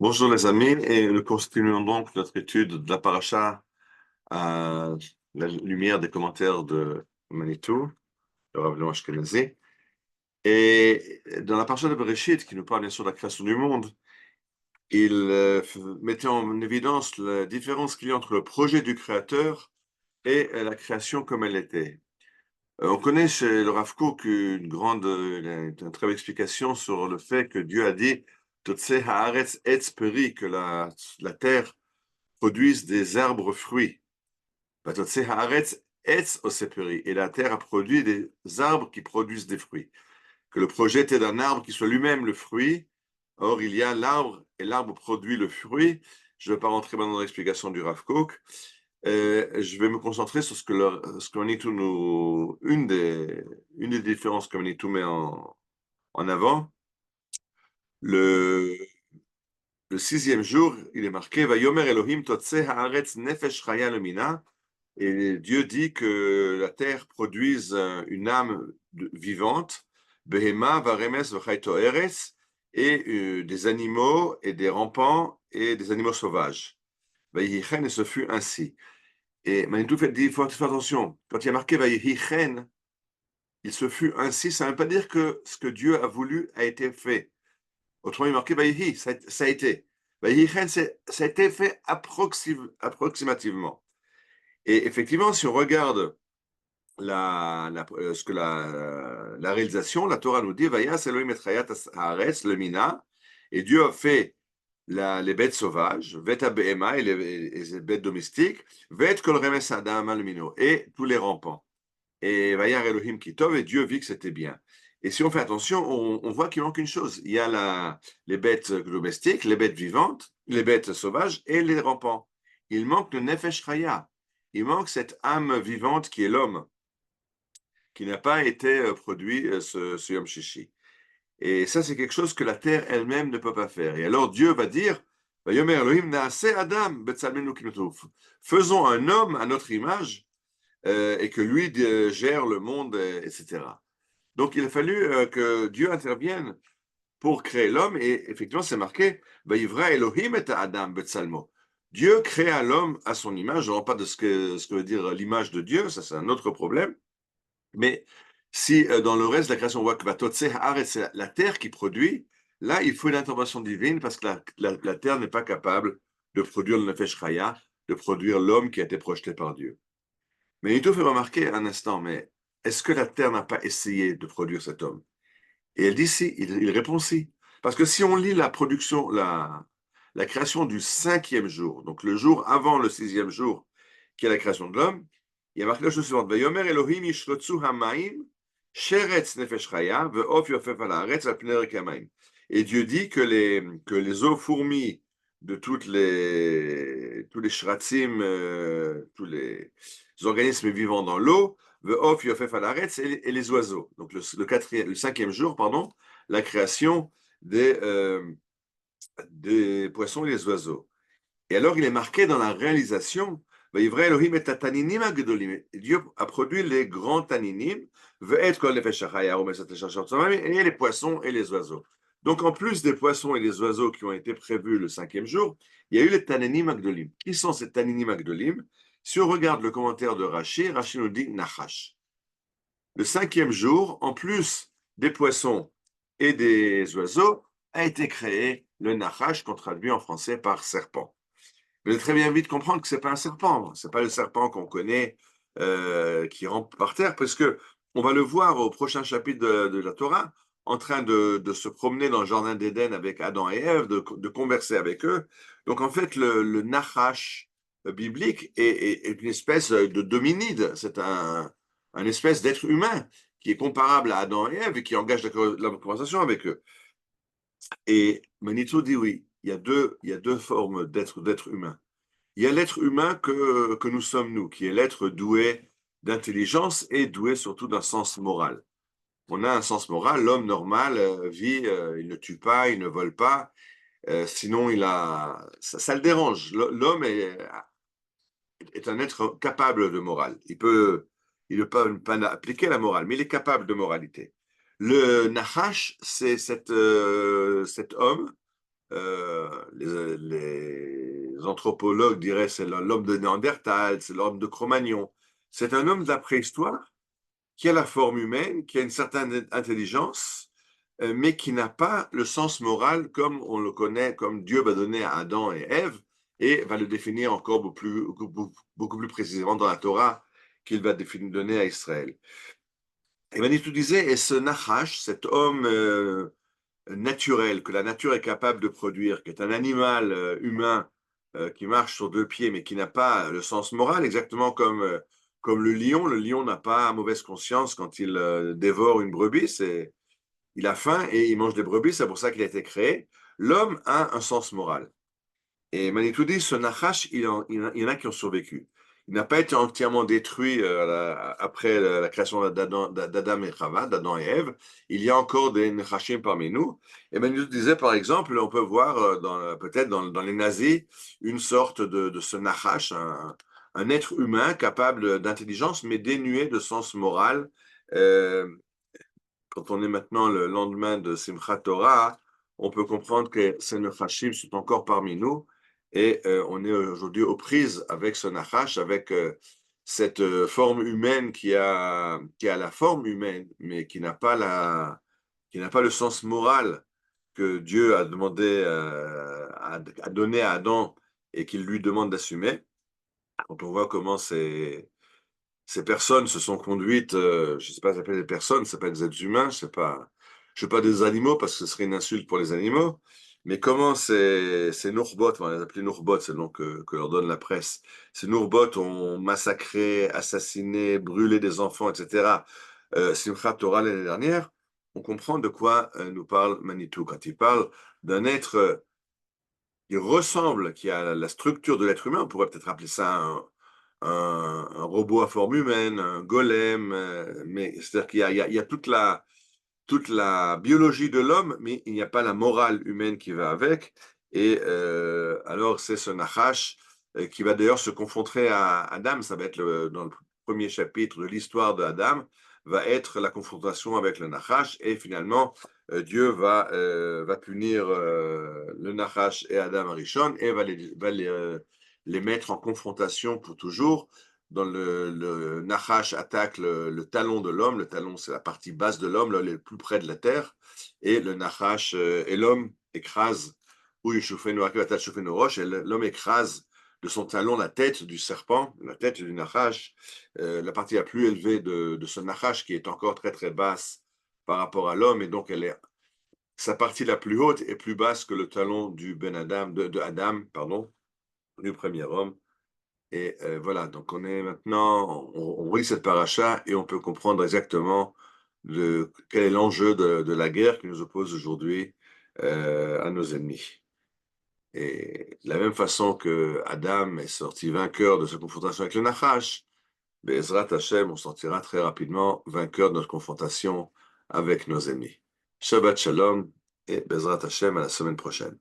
Bonjour les amis, et nous continuons donc notre étude de la paracha à la lumière des commentaires de Manitou, le Rav Noam Ashkenazi. Et dans la paracha de Bereshit, qui nous parle bien sûr de la création du monde, il mettait en évidence la différence qu'il y a entre le projet du Créateur et la création comme elle était. On connaît chez le Rav Kook une très belle explication sur le fait que Dieu a dit Totse haaretz etz peri, que la terre produisent des arbres fruits. Vatotse haaretz etz oseperi. Et la terre a produit des arbres qui produisent des fruits. Que le projet était d'un arbre qui soit lui-même le fruit. Or, il y a l'arbre et l'arbre produit le fruit. Je ne vais pas rentrer maintenant dans l'explication du Rav Kook. Je vais me concentrer sur ce que Manitou une des différences que Manitou met en avant. Le, le sixième jour, il est marqué Vayomer Elohim totse haaretz nefesh chaya lemina. Et Dieu dit que la terre produise une âme vivante, Behema, Varemes, Vchaito Eres, et des animaux et des rampants et des animaux sauvages. Vayichen, et ce fut ainsi. Et Manitou dit, il faut faire attention, quand il y a marqué Vayichen, il se fut ainsi, ça ne veut pas dire que ce que Dieu a voulu a été fait. Autrement, il est marqué Vayihi, ça a été. Vayichen, ça a été fait approximativement. Et effectivement, si on regarde la réalisation, la Torah nous dit Vayas Elohim et Chayat Haaretz le Mina, et Dieu a fait les bêtes sauvages, Vet Behema et les bêtes domestiques, Vet Kol Remes Adam le Mino, et tous les rampants. Et Vayar Elohim Kitov, et Dieu vit que c'était bien. Et si on fait attention, on voit qu'il manque une chose. Il y a les bêtes domestiques, les bêtes vivantes, les bêtes sauvages et les rampants. Il manque le Nefesh Chaya. Il manque cette âme vivante qui est l'homme, qui n'a pas été produit ce Yom Shishi. Et ça, c'est quelque chose que la terre elle-même ne peut pas faire. Et alors Dieu va dire, Vayomer Elohim naase Adam betzalmenu kinotuf. Faisons un homme à notre image et que lui gère le monde, etc. Donc il a fallu que Dieu intervienne pour créer l'homme, et effectivement c'est marqué, Vayivra Elohim et Adam betzalmo. Dieu créa l'homme à son image. Je ne parle pas de ce que veut dire l'image de Dieu, ça c'est un autre problème. Mais si dans le reste de la création, on voit que c'est la terre qui produit, là, il faut une intervention divine parce que la terre n'est pas capable de produire le Nefesh Chaya, de produire l'homme qui a été projeté par Dieu. Mais il te fait remarquer un instant, mais est-ce que la terre n'a pas essayé de produire cet homme? Et elle dit si, il répond si. Parce que si on lit la création du cinquième jour, donc le jour avant le sixième jour, qui est la création de l'homme, il y a marqué la chose suivante. Vayomer Elohim yishlotzu hamaim, sheretz nefesh chaya, ve'of yofef al haaretz al pnei rikei hamayim. Et Dieu dit que les eaux fourmis de tous les shratzim, tous les organismes vivants dans l'eau, ve'of yofef al haaretz, et les oiseaux. Donc le cinquième jour, pardon, la création des poissons et des oiseaux. Et alors, il est marqué dans la réalisation, Dieu a produit les grands taninim, et les poissons et les oiseaux. Donc, en plus des poissons et des oiseaux qui ont été prévus le cinquième jour, il y a eu les taninim agdolim. Qui sont ces taninim agdolim? Si on regarde le commentaire de Rashi, Rashi nous dit Nachash. Le cinquième jour, en plus des poissons et des oiseaux, a été créé le Nachash, qu'on traduit en français par serpent. Vous allez très bien vite comprendre que ce n'est pas un serpent, ce n'est pas le serpent qu'on connaît qui rampe par terre, parce que on va le voir au prochain chapitre de la Torah, en train de se promener dans le jardin d'Éden avec Adam et Ève, de converser avec eux. Donc en fait, le Nachash biblique est une espèce de dominide, c'est un espèce d'être humain qui est comparable à Adam et Ève et qui engage la conversation avec eux. Et Manitou dit oui, il y a deux formes d'être humain. Il y a l'être humain que nous sommes nous, qui est l'être doué d'intelligence et doué surtout d'un sens moral. On a un sens moral, l'homme normal vit, il ne tue pas, il ne vole pas, sinon ça le dérange. L'homme est un être capable de morale. Il ne peut pas appliquer la morale, mais il est capable de moralité. Le Nahash, c'est cet homme les anthropologues diraient c'est l'homme de Néandertal, c'est l'homme de Cro-Magnon. C'est un homme de la préhistoire qui a la forme humaine, qui a une certaine intelligence, mais qui n'a pas le sens moral comme on le connaît, comme Dieu va donner à Adam et Ève, et va le définir encore beaucoup plus précisément dans la Torah qu'il va donner à Israël. Et Manitou disait, et ce Nachash, cet homme naturel, que la nature est capable de produire, qui est un animal humain qui marche sur deux pieds, mais qui n'a pas le sens moral, exactement comme le lion. Le lion n'a pas mauvaise conscience quand il dévore une brebis, il a faim et il mange des brebis, c'est pour ça qu'il a été créé. L'homme a un sens moral. Et Manitou dit, ce Nachash, il y en a qui ont survécu. Il n'a pas été entièrement détruit après la création d'Adam et Chava, d'Adam et Ève. Il y a encore des Nachashim parmi nous. Et Manitou disait, par exemple, on peut voir peut-être dans les nazis une sorte de ce Nachash, un être humain capable d'intelligence, mais dénué de sens moral. Euh, Quand on est maintenant le lendemain de Simchat Torah, on peut comprendre que ces Nechashim sont encore parmi nous et on est aujourd'hui aux prises avec ce Nachash, avec cette forme humaine qui a la forme humaine, mais qui n'a pas le sens moral que Dieu a demandé, a donné à Adam et qu'il lui demande d'assumer. Quand on voit comment ces personnes se sont conduites, je ne sais pas si s'appelle des personnes, ça s'appelle des êtres humains, je sais pas des animaux parce que ce serait une insulte pour les animaux, mais comment ces Nourbot, on les appelait Nourbot, c'est le nom que leur donne la presse, ces Nourbot ont massacré, assassiné, brûlé des enfants, etc. Simchat Torah l'année dernière, on comprend de quoi nous parle Manitou quand il parle d'un être qui ressemble, qui a la structure de l'être humain, on pourrait peut-être appeler ça un robot à forme humaine, un golem, mais c'est-à-dire qu'il y a toute la biologie de l'homme, mais il n'y a pas la morale humaine qui va avec. Et alors c'est ce Nachash qui va d'ailleurs se confronter à Adam, ça va être dans le premier chapitre de l'histoire de Adam, va être la confrontation avec le Nachash, et finalement Dieu va punir le Nachash et Adam Arishon, et les mettre en confrontation pour toujours. Dans le Nachash attaque le talon de l'homme. Le talon, c'est la partie basse de l'homme, là, le plus près de la terre. Et le Nachash et l'homme écrase, ou Roche, et l'homme écrase de son talon la tête du serpent, la tête du Nachash, la partie la plus élevée de ce Nachash qui est encore très très basse par rapport à l'homme. Et donc, sa partie la plus haute est plus basse que le talon du Ben Adam, de Adam, pardon, du premier homme. Et voilà, donc on est maintenant, on lit cette paracha et on peut comprendre exactement quel est l'enjeu de la guerre qui nous oppose aujourd'hui à nos ennemis. Et de la même façon que Adam est sorti vainqueur de sa confrontation avec le Nachash, Bezrat Hashem, on sortira très rapidement vainqueur de notre confrontation avec nos ennemis. Shabbat Shalom et Bezrat Hashem à la semaine prochaine.